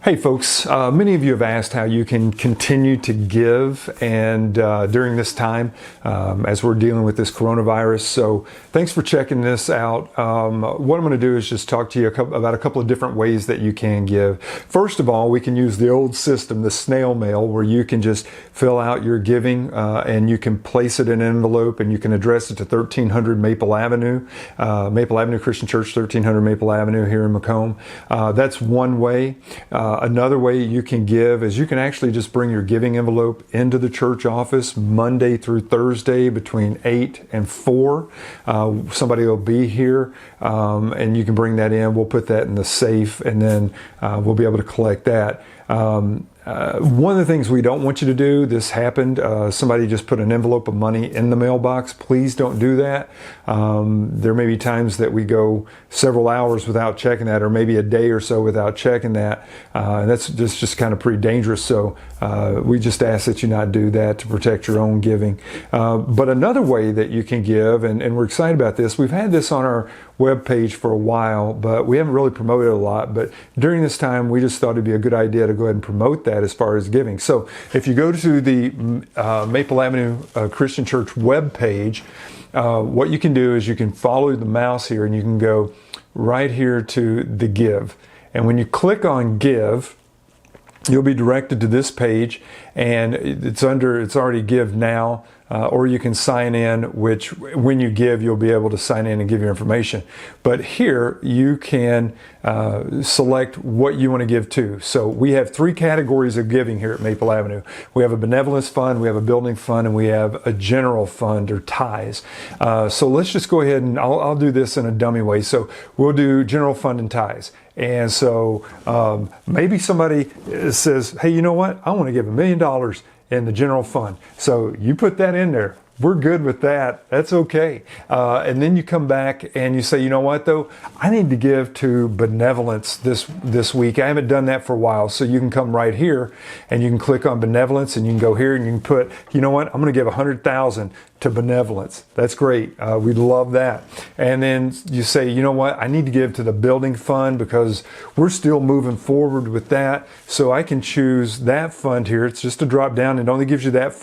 Hey folks, many of you have asked how you can continue to give and during this time as we're dealing with this coronavirus. So thanks for checking this out. What I'm going to do is just talk to you about a couple of different ways that you can give. First of all, we can use the old system, the snail mail, where you can just fill out your giving and you can place it in an envelope and you can address it to 1300 Maple Avenue Christian Church, 1300 Maple Avenue here in Macomb. That's one way. Another way you can give is you can actually just bring your giving envelope into the church office Monday through Thursday between 8 and 4. Somebody will be here and you can bring that in. We'll put that in the safe and then we'll be able to collect that. One of the things we don't want you to do, this happened, somebody just put an envelope of money in the mailbox. Please don't do that. There may be times that we go several hours without checking that, or maybe a day or so without checking that. And that's just kind of pretty dangerous. So we just ask that you not do that to protect your own giving. But another way that you can give, and we're excited about this, we've had this on our webpage for a while, but we haven't really promoted it a lot. But during this time, we just thought it'd be a good idea to go ahead and promote that as far as giving. So if you go to the Maple Avenue Christian Church webpage, what you can do is you can follow the mouse here and you can go right here to the give. And when you click on give, you'll be directed to this page, and it's already give now, or you can sign in, which when you give, you'll be able to sign in and give your information. But here you can select what you want to give to. So we have 3 categories of giving here at Maple Avenue. We have a benevolence fund, we have a building fund, and we have a general fund or tithes. So let's just go ahead and I'll do this in a dummy way. So we'll do general fund and tithes. And so maybe somebody says, hey, you know what? I want to give $1 million in the general fund. So you put that in there. We're good with that. That's okay. And then you come back and you say, you know what though? I need to give to benevolence this week. I haven't done that for a while. So you can come right here and you can click on benevolence and you can go here and you can put, you know what? I'm going to give 100,000 to benevolence. That's great. We'd love that. And then you say, you know what? I need to give to the building fund because we're still moving forward with that. So I can choose that fund here. It's just a drop down. It only gives you that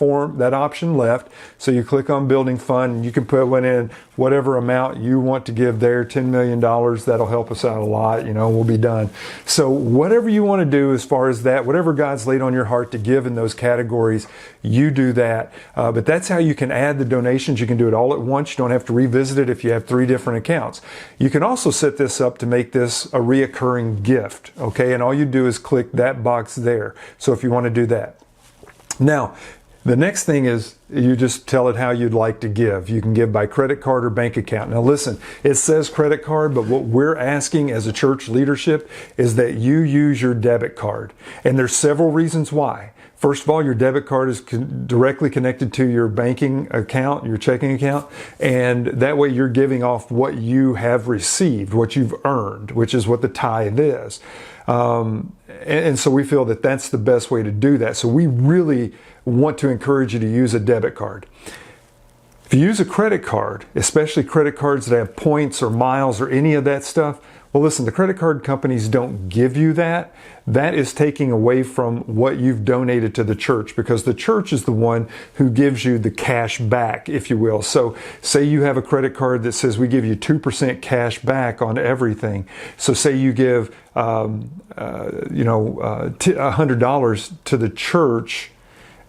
option left. So you click on building fund and you can put one in whatever amount you want to give there, $10 million. That'll help us out a lot. We'll be done. So whatever you want to do as far as that, whatever God's laid on your heart to give in those categories, you do that. But that's how you can add the donations. You can do it all at once. You don't have to revisit it if you have 3 different accounts. You can also set this up to make this a reoccurring gift. Okay. And all you do is click that box there. So if you want to do that. Now, the next thing is you just tell it how you'd like to give. You can give by credit card or bank account. Now listen, it says credit card, but what we're asking as a church leadership is that you use your debit card. And there's several reasons why. First of all, your debit card is directly connected to your banking account, your checking account, and that way you're giving off what you have received, what you've earned, which is what the tithe is. And so we feel that that's the best way to do that. So we really want to encourage you to use a debit card. If you use a credit card, especially credit cards that have points or miles or any of that stuff, well, listen, the credit card companies don't give you that. That is taking away from what you've donated to the church, because the church is the one who gives you the cash back, if you will. So say you have a credit card that says we give you 2% cash back on everything. So say you give $100 to the church,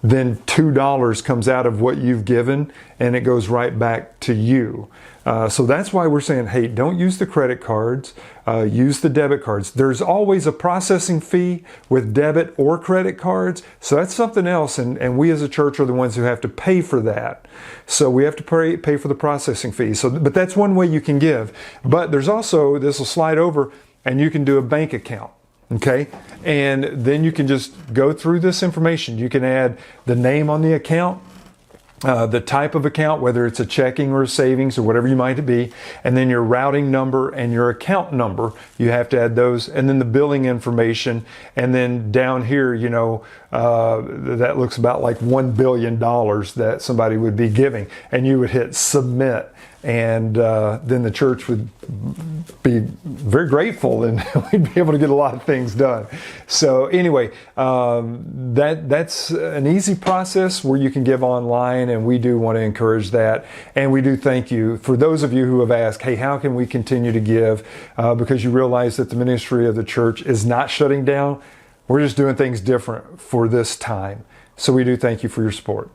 then $2 comes out of what you've given and it goes right back to you. So that's why we're saying, hey, don't use the credit cards, use the debit cards. There's always a processing fee with debit or credit cards. So that's something else. And we as a church are the ones who have to pay for that. So we have to pay for the processing fee. But that's one way you can give. But there's also, this will slide over and you can do a bank account. Okay, and then you can just go through this information. You can add the name on the account, the type of account, whether it's a checking or a savings or whatever you might be, and then your routing number and your account number. You have to add those, and then the billing information, and then down here, that looks about like $1 billion that somebody would be giving, and you would hit submit. and then the church would be very grateful, and we'd be able to get a lot of things done. So anyway, that's an easy process where you can give online, and we do want to encourage that. And we do thank you for those of you who have asked, hey, how can we continue to give? Because you realize that the ministry of the church is not shutting down. We're just doing things different for this time. So we do thank you for your support.